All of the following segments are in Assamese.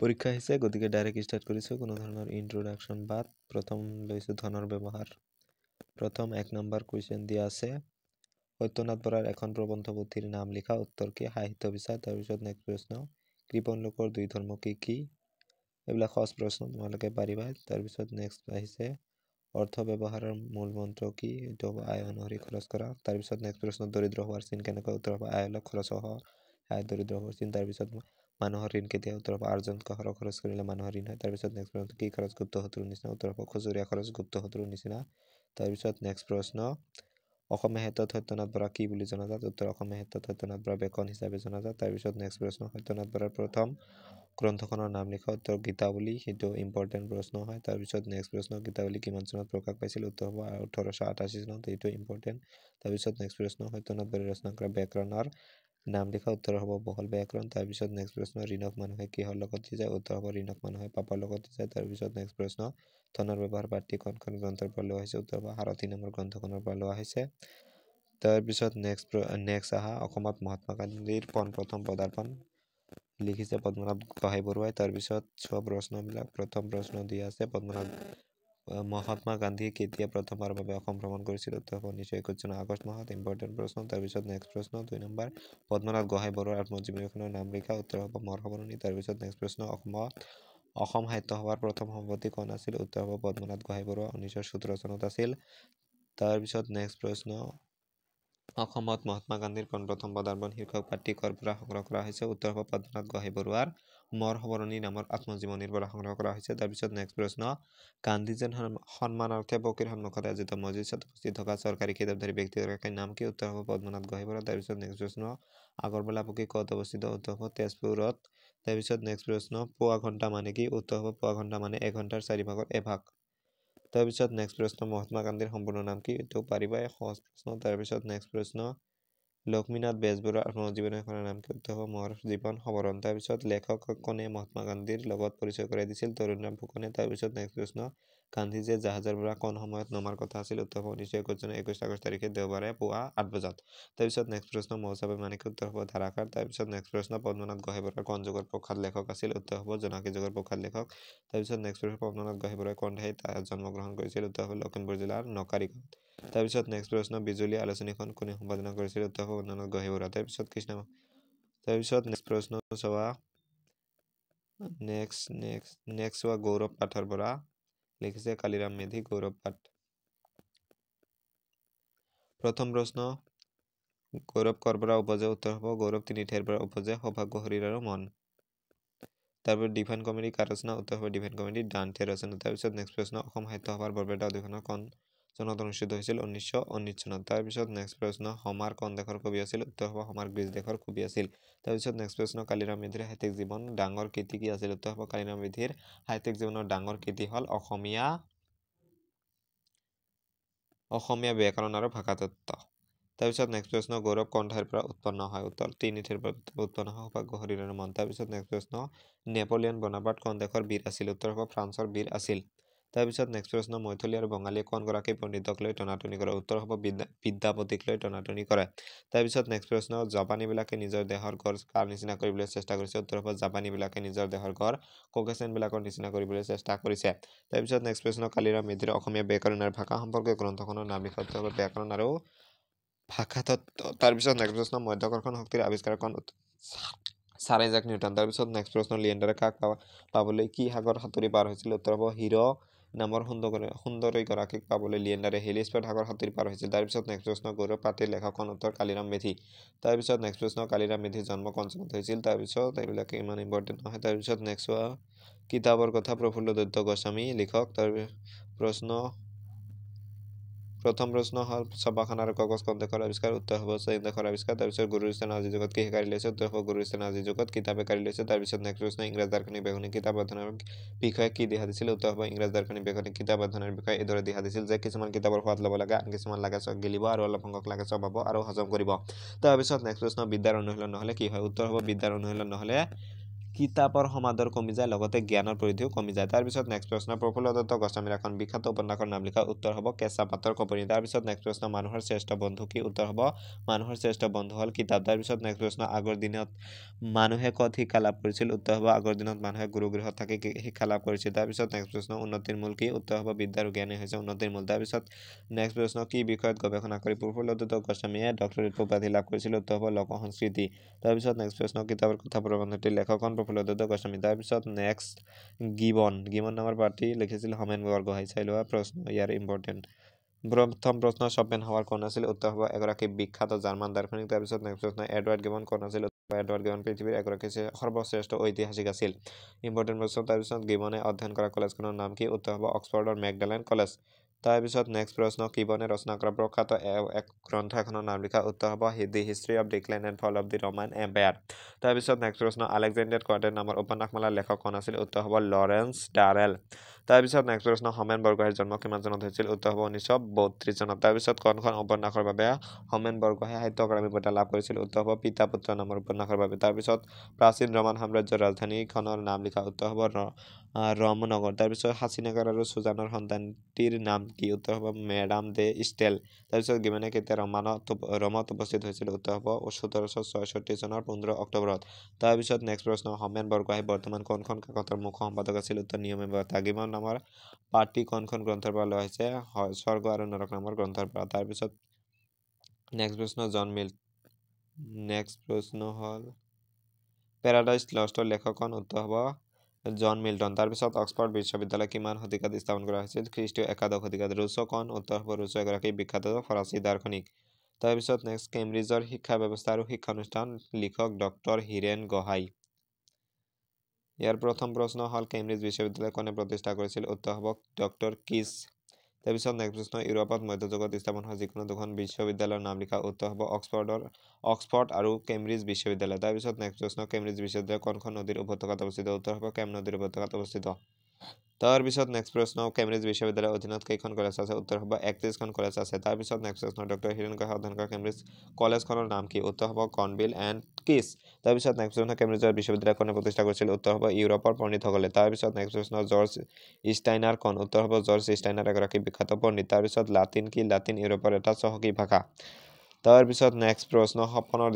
পৰীক্ষা আহিছে গতিকে ডাইৰেক্ট ষ্টাৰ্ট কৰিছোঁ কোনো ধৰণৰ ইন্ট্ৰডাকশ্যন বাদ প্ৰথম লৈছোঁ ধনৰ ব্যৱহাৰ প্ৰথম 1 নম্বৰ কুৱেশ্যন দিয়া আছে সত্যনাথ বৰাৰ এখন প্ৰবন্ধ পুথিৰ নাম লিখা উত্তৰ কি সাহিত্য বিচাৰ তাৰপিছত নেক্সট প্ৰশ্ন কৃপণ লোকৰ দুই ধৰ্ম কি কি এইবিলাক সহজ প্ৰশ্ন তোমালোকে পাৰিবা তাৰপিছত নেক্সট আহিছে অৰ্থ ব্যৱহাৰৰ মূল মন্ত্ৰ কি এইটো হ'ব আয় অনুসৰি খৰচ কৰা তাৰপিছত নেক্সট প্ৰশ্ন দৰিদ্ৰ হোৱাৰ চিন কেনেকৈ উত্তৰ হ'ব আয় অলপ খৰচ সহ আয় দৰিদ্ৰ হোৱাৰ চিন তাৰপিছত মানুহৰ ঋণ কেতিয়া উত্তৰ হ'ব আৰ্জন সৰহ খৰচ কৰিলে মানুহৰ ঋণ হয় তাৰপিছত নেক্সট প্ৰশ্ন কি খৰচ গুপ্ত শত্ৰুৰ নিচিনা উত্তৰ হ'ব খুচুৰীয়া খৰচ গুপ্ত শত্ৰুৰ নিচিনা তাৰপিছত নেক্সট প্ৰশ্ন অসমীয়া সাহিত্যত সত্যনাথ বৰা কি বুলি জনাজাত উত্তৰ অসমীয়া সাহিত্যত সত্যনাথ বৰা বেকন হিচাপে জনাজাত তাৰপিছত নেক্সট প্ৰশ্ন সত্যনাথ বৰাৰ প্ৰথম গ্ৰন্থখনৰ নাম লিখা উত্তৰ গীতাৱলী সেইটো ইম্পৰ্টেণ্ট প্ৰশ্ন হয় তাৰপিছত নেক্সট প্ৰশ্ন গীতাৱলী কিমান চনত প্ৰকাশ পাইছিল উত্তৰ হ'ব 1888 চনত এইটো ইম্পৰ্টেণ্ট তাৰপিছত নেক্সট প্ৰশ্ন সত্যনাথ বৰাই ৰচনা কৰা ব্যাকৰণৰ নাম লিখা উত্তৰ হ'ব বহল ব্যাকৰণ তাৰপিছত নেক্সট প্ৰশ্ন ঋণক মানুহে কিহৰ লগত যায় উত্তৰ হ'ব ঋণক মানুহে পাপৰ লগত যায় তাৰপিছত নেক্সট প্ৰশ্ন ধনৰ ব্যৱহাৰ পাঠটি কোনখন গ্ৰন্থৰ পৰা লোৱা হৈছে উত্তৰ হ'ব সাৰথি নামৰ গ্ৰন্থখনৰ পৰা লোৱা হৈছে তাৰপিছত নেক্সট আহা অসমত মহাত্মা গান্ধীৰ প্ৰথম পদাৰ্পণ লিখিছে পদ্মনাথ গোহাঁই বৰুৱাই তাৰপিছত চোৱা প্ৰশ্নবিলাক প্ৰথম প্ৰশ্ন দিয়া আছে মহাত্মা গান্ধী কেতিয়া প্ৰথমবাৰৰ বাবে অসম ভ্ৰমণ কৰিছিল উত্তৰ হ'ব 1921 চনৰ আগষ্ট মাহত ইম্পৰ্টেণ্ট প্ৰশ্ন তাৰপিছত নেক্সট প্ৰশ্ন 2 নম্বৰ পদ্মনাথ গোহাঁই বৰুৱাৰ আত্মজীৱনীখনৰ নাম লিখা উত্তৰ হ'ব মৰসবৰণী তাৰপিছত নেক্সট প্ৰশ্ন অসম সাহিত্য সভাৰ প্ৰথম সভাপতি কোন আছিল উত্তৰ হ'ব পদ্মনাথ গোহাঁই বৰুৱা 1917 চনত আছিল তাৰপিছত নেক্সট প্ৰশ্ন অসমত মহাত্মা গান্ধীৰ প্ৰথম পদাৰ্পণ শীৰ্ষক পাঠটি কৰ পৰা সংগ্ৰহ কৰা হৈছে উত্তৰ হ'ব পদ্মনাথ গোহাঁই বৰুৱাৰ মৰসবৰণী নামৰ আত্মজীৱনীৰ পৰা সংগ্ৰহ কৰা হৈছে তাৰপিছত নেক্সট প্ৰশ্ন গান্ধীজীৰ সন্মানাৰ্থে পকীৰ সন্মুখত আয়োজিত মছজিদত উপস্থিত থকা চৰকাৰী কিতাপধাৰী ব্যক্তিগৰাকীৰ নাম কি উত্তৰ হ'ব পদ্মনাথ গোহাঁই বৰুৱা তাৰপিছত নেক্সট প্ৰশ্ন আগৰৱালা পকী ক'ত অৱস্থিত উত্তৰ হ'ব তেজপুৰত তাৰপিছত নেক্সট প্ৰশ্ন পোৱা ঘণ্টা মানে কি উত্তৰ হ'ব পোৱা ঘণ্টা মানে এঘণ্টাৰ 4 ভাগৰ এভাগ তাৰপিছত নেক্সট প্ৰশ্ন মহাত্মা গান্ধীৰ সম্পূৰ্ণ নাম কি এইটো পাৰিবাই সহজ প্ৰশ্ন তাৰপিছত নেক্সট প্ৰশ্ন লক্ষ্মীনাথ বেজবৰুৱাৰ আত্মজীৱনীখনৰ নাম কি উত্তৰ হ'ব মোৰ জীৱন সৱৰণ তাৰপিছত লেখক কোনে মহাত্মা গান্ধীৰ লগত পৰিচয় কৰাই দিছিল তৰুণৰাম ফুকনে তাৰপিছত নেক্সট প্ৰশ্ন গান্ধীজীয়ে জাহাজৰ পৰা কোন সময়ত নমাৰ কথা আছিল উত্তৰ হ'ব 1921 চনৰ 21 আগষ্ট তাৰিখে দেওবাৰে পুৱা 8 বজাত তাৰপিছত নেক্সট প্ৰশ্ন মৌচাবে মানে কি উত্তৰ হ'ব ধাৰাসাৰ তাৰপিছত নেক্সট প্ৰশ্ন পদ্মনাথ গোহাঁই বৰুৱা কোন যুগৰ প্ৰখ্যাত লেখক আছিল উত্তৰ হ'ব জোনাকী যুগৰ প্ৰখ্যাত লেখক তাৰপিছত নেক্সট প্ৰশ্ন পদ্মনাথ গোহাঁই বৰুৱাই কোন ঠাইত জন্মগ্ৰহণ কৰিছিল উত্তৰ হ'ব লখিমপুৰ জিলাৰ নকাৰীগাঁৱত তাৰপিছত নেক্সট প্ৰশ্ন বিজুলী আলোচনীখন কোনে সম্পাদনা কৰিছিল উত্তৰ হ'ব পদ্মনাথ গোহাঁই বৰুৱা তাৰপিছত নেক্সট প্ৰশ্ন চোৱা নেক্সট চোৱা গৌৰৱ পাঠৰ পৰা লিখিছে কালিৰাম মেধি গৌৰৱ পাঠ প্ৰথম প্ৰশ্ন গৌৰৱ কৰ পৰা উপজে উত্তৰ হ'ব গৌৰৱ তিনি ঠাইৰ পৰা উপজে সৌভাগ্য শৰীৰ আৰু মন তাৰপৰা ডিভাইন কমেডি কাৰ ৰচনা উত্তৰ হ'ব ডিভাইন কমেডি ডান্থে ৰচনা তাৰপিছত নেক্সট প্ৰশ্ন অসম সাহিত্য সভাৰ বৰপেটা অধিৱেশন কোন চনত অনুষ্ঠিত হৈছিল 1919 চনত তাৰপিছত নেক্সট প্ৰশ্ন সমাৰ কোন দেশৰ কবি আছিল উত্তৰ হ'ব সমাৰ গ্ৰীচ দেশৰ কবি আছিল তাৰপিছত নেক্সট প্ৰশ্ন কালিৰাম মেধিৰ সাহিত্যিক জীৱন ডাঙৰ কৃতি কি আছিল উত্তৰ হ'ব কালিৰাম মেধিৰ সাহিত্যিক জীৱনৰ ডাঙৰ কৃতি হ'ল অসমীয়া ব্যাকৰণ আৰু ভাষাতত্ত্ব তাৰপিছত নেক্সট প্ৰশ্ন গৌৰৱ কোন ঠাইৰ পৰা উৎপন্ন হয় উত্তৰ তিনি ঠাইৰ পৰা উৎপন্ন হয় সৌভাগ্য শৰীৰ আৰু মন তাৰপিছত নেক্সট প্ৰশ্ন নেপোলিয়ন বনাপাৰ্ট কোন দেশৰ বীৰ আছিল উত্তৰ হ'ব ফ্ৰান্সৰ বীৰ আছিল তাৰপিছত নেক্সট প্ৰশ্ন মৈথিলী আৰু বঙালীয়ে কোন গৰাকী পণ্ডিতক লৈ টনাটনি কৰে উত্তৰ হ'ব বিদ্যাপতিক লৈ টনাটনি কৰে তাৰপিছত নেক্সট প্ৰশ্ন জাপানীবিলাকে নিজৰ দেহৰ ঘৰ কাৰ নিচিনা কৰিবলৈ চেষ্টা কৰিছে উত্তৰ হ'ব জাপানীবিলাকে নিজৰ দেহৰ ঘৰ ককেচিয়ানবিলাকৰ নিচিনা কৰিবলৈ চেষ্টা কৰিছে তাৰপিছত নেক্সট প্ৰশ্ন কালিৰাম মেধিৰ অসমীয়া ব্যাকৰণ আৰু ভাষা সম্পৰ্কীয় গ্ৰন্থখনৰ নাম লিখা উত্তৰ হ'ব ব্যাকৰণ আৰু ভাষাতত্ত্ব তাৰপিছত নেক্সট প্ৰশ্ন মধ্যাকৰ্ষণ শক্তিৰ আৱিষ্কাৰ কোন ছাৰ আইজাক নিউটন তাৰপিছত নেক্সট প্ৰশ্ন লিয়েণ্ডাৰে কাক পাবলৈ কি সাগৰ সাঁতুৰি পাৰ হৈছিল উত্তৰ হ'ব হিৰ' নামৰ সুন্দৰীগৰাকীক পাবলৈ লিয়েণ্ডাৰে হেলিস্পেড সাগৰ সাঁতুৰি পাৰ হৈছিল তাৰপিছত নেক্সট প্ৰশ্ন গৌৰৱ পাঠটিৰ লেখক কোন উত্তৰ কালিৰাম মেধি তাৰপিছত নেক্সট প্ৰশ্ন কালিৰাম মেধিৰ জন্ম কোন চনত হৈছিল তাৰপিছত এইবিলাকে ইমান ইম্পৰ্টেণ্ট নহয় তাৰপিছত নেক্সট কিতাপৰ কথা প্ৰফুল্ল দত্ত গোস্বামী লিখক প্ৰথম প্ৰশ্ন হ'ল ছপাখানা আৰু কাগজ কোন দেশৰ আৱিষ্কাৰ উত্তৰ হ'ব চীন দেশৰ আৱিষ্কাৰ তাৰপিছত গুৰুৰ স্থান আজিৰ যুগত কি কাঢ়ি লৈছে উত্তৰ হ'ব গুৰুৰ স্থান আজিৰ যুগত কিতাপে কাঢ়ি লৈছে তাৰপিছত নেক্সট প্ৰশ্ন ইংৰাজ দাৰ্শনিক বৈজ্ঞানিক কিতাপ অধ্যয়নৰ বিষয়ে কি দিহা দিছিল উত্তৰ হ'ব ইংৰাজ দাৰ্শনিক বৈজ্ঞানিক কিতাপ অধ্যয়নৰ বিষয়ে এইদৰে দিহা দিছিল যে কিছুমান কিতাপৰ সোৱাদ ল'ব লাগে আন কিছুমান লাগে গিলিব আৰু অলপ সংখ্যক লাগে চবাব আৰু হজম কৰিব তাৰপিছত নেক্সট প্ৰশ্ন বিদ্যাৰ অনুশীলন নহ'লে কি হয় উত্তৰ হ'ব বিদ্যাৰ অনুশীলন নহ'লে কিতাপৰ সমাদৰ কমি যায় লগতে জ্ঞানৰ পৰিধিও কমি যায়। তাৰপিছত নেক্সট প্ৰশ্ন প্ৰফুল্ল দত্ত গোস্বামীৰ এখন বিখ্যাত উপন্যাসৰ নাম লিখা। উত্তৰ হ'ব কেঁচা পাতৰ কপনি। তাৰপিছত নেক্সট প্ৰশ্ন মানুহৰ শ্ৰেষ্ঠ বন্ধু কি? উত্তৰ হ'ব মানুহৰ শ্ৰেষ্ঠ বন্ধু হ'ল কিতাপ। তাৰপিছত নেক্সট প্ৰশ্ন আগৰ দিনত মানুহে ক'ত শিক্ষা লাভ কৰিছিল? উত্তৰ হ'ব আগৰ দিনত মানুহে গুৰুগৃহত থাকি শিক্ষা লাভ কৰিছিল। তাৰপিছত নেক্সট প্ৰশ্ন উন্নতিৰ মূল কি? উত্তৰ হ'ব বিদ্যা আৰু জ্ঞানেই হৈছে উন্নতিৰ মূল। তাৰপিছত নেক্সট প্ৰশ্ন কি বিষয়ত গৱেষণা কৰি প্ৰফুল্ল দত্ত গোস্বামীয়ে ডক্টৰেট উপাধি লাভ কৰিছিল? উত্তৰ হ'ব লোক সংস্কৃতি। তাৰপিছত নেক্সট প্ৰশ্ন কিতাপৰ কথা প্ৰবন্ধটিৰ লেখক প্ৰফুল্ল দত্ত গোস্বামী। তাৰপিছত নেক্সট গিবন নামৰ পাৰ্টি লিখিছিল হোমেন বৰগোহাঁই। চাই লোৱা প্ৰশ্ন ইয়াৰ ইম্পৰ্টেণ্ট। প্ৰথম প্ৰশ্ন শ্বপেনহাৱাৰ কোন আছিল? উত্তৰ হ'ব এগৰাকী বিখ্যাত জাৰ্মান দাৰ্শনিক। তাৰপিছত নেক্সট প্ৰশ্ন এডৱাৰ্ড গিবন কোন আছিল? এডৱাৰ্ড গিবন পৃথিৱীৰ এগৰাকী সৰ্বশ্ৰেষ্ঠ ঐতিহাসিক আছিল। ইম্পৰ্টেণ্ট প্ৰশ্ন। তাৰপিছত গিবনে অধ্যয়ন কৰা কলেজখনৰ নাম কি? উত্তৰ হ'ব অক্সফৰ্ডৰ মেকডালেন কলেজ। তাৰপিছত নেক্সট প্ৰশ্ন গিবনে ৰচনা কৰা প্ৰখ্যাত এক গ্ৰন্থ এখনৰ নাম লিখা। উত্তৰ হ'ব the history of decline and fall of the Roman empire. তাৰপিছত নেক্সট প্ৰশ্ন আলেকজেণ্ডাৰ কোৱাৰ্টেট নামৰ উপন্যাসমালাৰ লেখক কোন আছিল? উত্তৰ হ'ব লৰেন্স ডাৰেল। তাৰপিছত নেক্সট প্ৰশ্ন হোমেন বৰগোহাঁইৰ জন্ম কিমান চনত হৈছিল? উত্তৰ হ'ব 1932 চনত। তাৰপিছত কোনখন উপন্যাসৰ বাবে হোমেন বৰগোহাঁই সাহিত্য একাডেমী বঁটা লাভ কৰিছিল? উত্তৰ হ'ব পিতা পুত্ৰ নামৰ উপন্যাসৰ বাবে। তাৰপিছত প্ৰাচীন ৰমান সাম্ৰাজ্যৰ ৰাজধানীখনৰ নাম লিখা। উত্তৰ হ'ব ৰমনগৰ। তাৰপিছত হাছিনেগাৰ আৰু সুজানৰ সন্তানটিৰ নাম কি? উত্তৰ হ'ব মেডাম দে ষ্টেল। তাৰপিছত গিবনে কেতিয়া ৰোমত উপস্থিত হৈছিল? উত্তৰ হ'ব 1766 চনৰ 15 অক্টোবৰত। তাৰপিছত নেক্সট প্ৰশ্ন হোমেন বৰগোহাঁই বৰ্তমান কোনখন কাকতৰ মুখ্য সম্পাদক আছিল? উত্তৰ নিয়মীয়া বঁটা। গিবন নামৰ পাৰ্টি কোনখন গ্ৰন্থৰ পৰা লোৱা হৈছে? স্বৰ্গ আৰু নৰক নামৰ গ্ৰন্থৰ পৰা। তাৰপিছত নেক্সট প্ৰশ্ন জন মিল্ট নেক্সট প্ৰশ্ন হ'ল পেৰাডাইজ লষ্টৰ লেখক কোন? উত্তৰ হ'ব জন মিল্টন। তাৰপিছত অক্সফৰ্ড বিশ্ববিদ্যালয় কিমান শতিকাত স্থাপন কৰা হৈছিল? খ্ৰীষ্টীয় একাদশ শতিকাত। ৰুছো কোন? উত্তৰ হ'ব ৰুছো এগৰাকী বিখ্যাত ফৰাচী দাৰ্শনিক। তাৰপিছত নেক্সট কেম্ব্ৰিজৰ শিক্ষা ব্যৱস্থা আৰু শিক্ষানুষ্ঠান লিখক ডক্টৰ হীৰেন গোহাঁই। ইয়াৰ প্ৰথম প্ৰশ্ন হ'ল কেম্ব্ৰিজ বিশ্ববিদ্যালয় কোনে প্ৰতিষ্ঠা কৰিছিল? উত্তৰ হ'ব ডক্টৰ কিছ। তাৰপিছত নেক্সট প্ৰশ্ন ইউৰোপত মধ্যযুগত স্থাপন হোৱা যিকোনো দুখন বিশ্ববিদ্যালয়ৰ নাম লিখা। উত্তৰ হ'ব অক্সফৰ্ড আৰু কেম্ব্ৰিজ বিশ্ববিদ্যালয়। তাৰপিছত নেক্সট প্ৰশ্ন কেম্ব্ৰিজ বিশ্ববিদ্যালয় কোনখন নদীৰ উপত্যকাত অৱস্থিত? উত্তৰ হ'ব কেম নদীৰ উপত্যকাত অৱস্থিত। তাৰপিছত নেক্সট প্ৰশ্ন কেম্ব্ৰিজ বিশ্ববিদ্যালয়ৰ অধীনত কেইখন কলেজ আছে? উত্তৰ হ'ব 31খন কলেজ আছে। তাৰপিছত নেক্সট প্ৰশ্ন ডক্টৰ হীৰেন গোহাঁই অধ্যয়ন কৰা কেম্ব্ৰিজ কলেজখনৰ নাম কি? উত্তৰ হ'ব কৰ্ণভিল এণ্ড কিছ। তাৰপিছত নেক্সট প্ৰশ্ন কেম্ব্ৰিজৰ বিশ্ববিদ্যালয় কোনে প্ৰতিষ্ঠা কৰিছিল? উত্তৰ হ'ব ইউৰোপৰ পণ্ডিতসকলে। তাৰপিছত নেক্সট প্ৰশ্ন জৰ্জ ষ্টাইনাৰ কোন? উত্তৰ হ'ব জৰ্জ ষ্টাইনাৰ এগৰাকী বিখ্যাত পণ্ডিত। তাৰপিছত লাতিন কি? লাতিন ইউৰোপৰ এটা চহকী ভাষা। তাৰপিছত নেক্সট প্ৰশ্ন সপোনৰ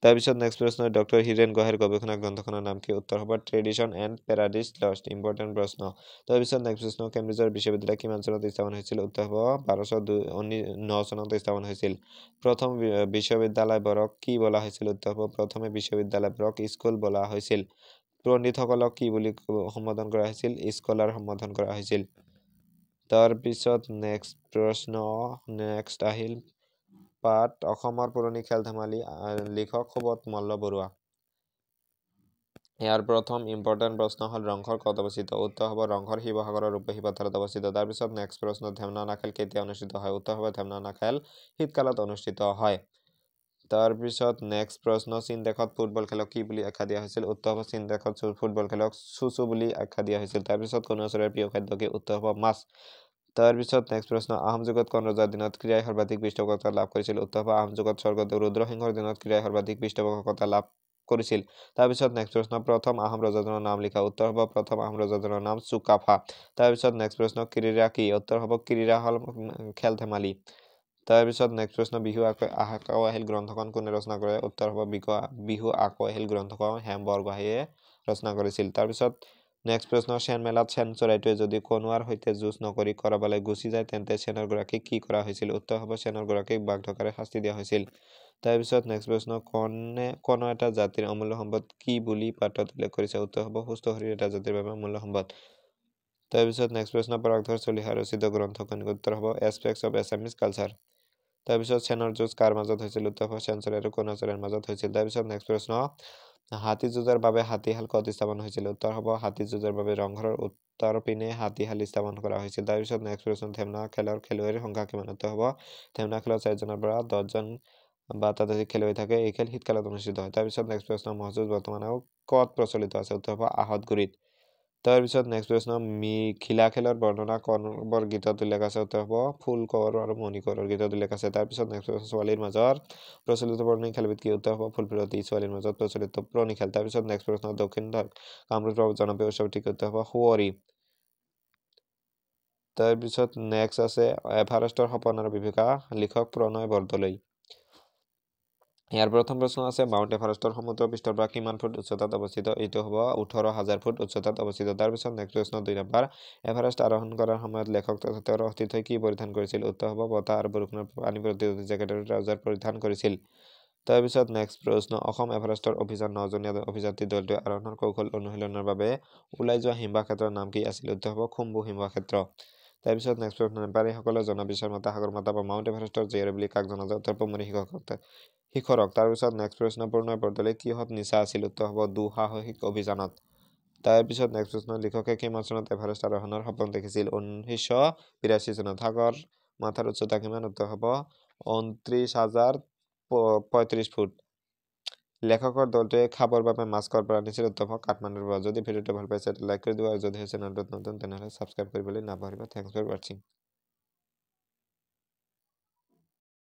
তাৰপিছত নেক্সট প্ৰশ্ন ডক্টৰ হীৰেন গোহাঁইৰ গৱেষণা গ্ৰন্থখনৰ নাম কি? উত্তৰ হ'ব tradition and paradise lost. Important প্ৰশ্ন। তাৰপিছত নেক্সট প্ৰশ্ন কেম্ব্ৰিজৰ বিশ্ববিদ্যালয় কিমান চনত স্থাপন হৈছিল? উত্তৰ হ'ব 1209 চনত স্থাপন হৈছিল। প্ৰথম বিশ্ববিদ্যালয়বোৰক কি বোলা হৈছিল? উত্তৰ হ'ব প্ৰথমে বিশ্ববিদ্যালয়বোৰক স্কুল বোলা হৈছিল। পণ্ডিতসকলক কি বুলি সম্বোধন কৰা হৈছিল? স্কলাৰ সম্বোধন কৰা হৈছিল। তাৰপিছত নেক্সট প্ৰশ্ন আহিল পাঠ অসমৰ পুৰণি খেল ধেমালি লিখক সুবোধ মল্ল বৰুৱা। ইয়াৰ প্ৰথম ইম্পৰ্টেণ্ট প্ৰশ্ন হ'ল ৰংঘৰ ক'ত অৱস্থিত? উত্তৰ হ'ব ৰংঘৰ শিৱসাগৰৰ ৰূপহী পথাৰত অৱস্থিত। তাৰপিছত নেক্সট প্ৰশ্ন ধেমনা খেল কেতিয়া অনুষ্ঠিত হয়? উত্তৰ হ'ব ধেমনা খেল শীতকালত অনুষ্ঠিত হয়। তাৰপিছত নেক্সট প্ৰশ্ন চীন দেশত ফুটবল খেলক কি বুলি আখ্যা দিয়া হৈছিল? উত্তৰ হ'ব চীন দেশত ফুটবল খেলক চুচু বুলি আখ্যা দিয়া হৈছিল। তাৰপিছত কোনো চৰাইৰ প্ৰিয় খাদ্য কি? উত্তৰ হ'ব মাছ। তাৰপিছত নেক্সট প্ৰশ্ন আহোম যুগত কোন ৰজাৰ দিনত ক্ৰীড়াই সৰ্বাধিক পৃষ্ঠপোষকতা লাভ কৰিছিল? উত্তৰ হ'ব আহোম যুগত স্বৰ্গদেউ ৰুদ্ৰসিংহৰ দিনত ক্ৰীড়াই সৰ্বাধিক পৃষ্ঠপোষকতা লাভ কৰিছিল। তাৰপিছত নেক্সট প্ৰশ্ন প্ৰথম আহোম ৰজাজনৰ নাম লিখা। উত্তৰ হ'ব প্ৰথম আহোম ৰজাজনৰ নাম চুকাফা। তাৰপিছত নেক্সট প্ৰশ্ন ক্ৰীড়া কি? উত্তৰ হ'ব ক্ৰীড়া হ'ল খেল ধেমালি। তাৰপিছত নেক্সট প্ৰশ্ন বিহু আকৌ আহিল গ্ৰন্থখন কোনে ৰচনা কৰে? উত্তৰ হ'ব বিহু আকৌ আহিল গ্ৰন্থখন হেম বৰগোহাঁইয়ে ৰচনা কৰিছিল। তাৰপিছত নেক্সট প্ৰশ্ন চেন মেলাত চেন চৰাইটোৱে যদি কণুৱাৰ সৈতে যুঁজ নকৰি কৰবালৈ গুচি যায় তেন্তে চেনৰ গৰাকীক কি কৰা হৈছিল? উত্তৰ হ'ব চেনৰ গৰাকীক বাঘ-ঢকাৰে শাস্তি দিয়া হৈছিল। তাৰপিছত নেক্সট প্ৰশ্ন কোনো এটা জাতিৰ অমূল্য সম্পদ কি বুলি পাঠত উল্লেখ কৰিছে? উত্তৰ হ'ব সুস্থ শৰীৰ এটা জাতিৰ বাবে অমূল্য সম্পদ। তাৰপিছত নেক্সট প্ৰশ্ন পৰাগধৰ চলিহা ৰচিত গ্ৰন্থখন উত্তৰ হ'ব এছপেক্টছ অফ এছামিজ কালচাৰ। তাৰপিছত চেনৰ যুঁজ কাৰ মাজত হৈছিল? উত্তৰ হ'ব চেন চৰাই আৰু কণুৱা চৰাইৰ মাজত হৈছিল। তাৰপিছত নেক্সট প্ৰশ্ন হাতী যুঁজৰ বাবে হাতীশাল ক'ত স্থাপন হৈছিল? উত্তৰ হ'ব হাতী যুঁজৰ বাবে ৰংঘৰৰ উত্তৰ পিনে হাতীশাল স্থাপন কৰা হৈছিল। তাৰপিছত নেক্সট প্ৰশ্ন ধেমনা খেলৰ খেলুৱৈৰ সংখ্যা কিমান? উত্তৰ হ'ব ধেমনা খেলত 4জনৰ পৰা 10জন বা ততোধিক খেলুৱৈ থাকে। এই খেল শীতকালত অনুষ্ঠিত হয়। তাৰপিছত নেক্সট প্ৰশ্ন ম'হ যুঁজ বৰ্তমানেও ক'ত প্ৰচলিত আছে? উত্তৰ হ'ব আহতগুৰিত। তাৰপিছত নেক্সট প্ৰশ্ন খিলা খেলৰ বৰ্ণনা কবৰ গীতত উল্লেখ আছে উত্তৰ হ'ব ফুল কোঁৱৰ আৰু মণি কোঁৱৰৰ গীতত উল্লেখ আছে তাৰপিছত নেক্সট প্ৰশ্ন ছোৱালীৰ মাজত প্ৰচলিত পুৰণি খেলবিধ কি উত্তৰ হ'ব ফুলফুলতি ছোৱালীৰ মাজত প্ৰচলিত পুৰণি খেল তাৰপিছত নেক্সট প্ৰশ্ন দক্ষিণ কামৰূপৰ জনপ্ৰিয় উৎসৱটি কি উত্তৰ হ'ব সুঁৱৰী তাৰপিছত নেক্সট আছে এভাৰেষ্টৰ সপোন আৰু বিভীষিকা লিখক প্ৰণয় বৰদলৈ ইয়াৰ প্ৰথম প্ৰশ্ন আছে মাউণ্ট এভাৰেষ্টৰ সমুদ্ৰ পৃষ্ঠৰ পৰা কিমান ফুট উচ্চতাত অৱস্থিত এইটো হ'ব 18,000 ফুট উচ্চতাত অৱস্থিত তাৰপিছত নেক্সট প্ৰশ্ন 2 নম্বৰ এভাৰেষ্ট আৰোহণ কৰাৰ সময়ত লেখক তথা তেওঁৰ অতিথিয়ে কি পৰিধান কৰিছিল উত্তৰ হ'ব বতাহ আৰু বৰষুণৰ পানী প্ৰতিৰোধী জেকেট আৰু ট্ৰাউজাৰ পৰিধান কৰিছিল তাৰপিছত নেক্সট প্ৰশ্ন অসম এভাৰেষ্টৰ অভিযান 9জনীয়া অভিযাত্ৰী দলটোৱে আৰোহণৰ কৌশল অনুশীলনৰ বাবে ওলাই যোৱা হিমবাহ ক্ষেত্ৰৰ নাম কি আছিল উত্তৰ হ'ব খুম্বু হিমবাহ ক্ষেত্ৰ তাৰপিছত নেক্সট প্ৰশ্ন নেপালীসকলৰ জনবিশ্বাস মতে সাগৰ মাতা বা মাউণ্ট এভাৰেষ্টৰ জীয়ৰী বুলি কাক জনা যায় উত্তৰ পমৰি শিখৰক তাৰপিছত নেক্সট প্ৰশ্ন প্ৰণয় বৰদলৈ কিহত নিচা আছিল উত্তৰ হ'ব দুঃসাহসিক অভিযানত তাৰপিছত নেক্সট প্ৰশ্ন লিখকে কিমান চনত এভাৰেষ্ট আৰোহণৰ সপোন দেখিছিল 1982 চনত সাগৰ মাথাৰ উচ্চতা কিমান উত্তৰ হ'ব 29,035 ফুট লেখকৰ দলটোৱে খাবৰ বাবে মাছ ক'ৰ পৰা আনিছিল উত্তৰ হ'ব কাঠমাণ্ডুৰ পৰা যদি ভিডিঅ'টো ভাল পাইছে লাইক কৰি দিব আৰু যদি চেনেলটোত নতুন তেনেহ'লে ছাবস্ক্ৰাইব কৰিবলৈ নাপাহৰিবা থেংকছ ফৰ ৱাচিং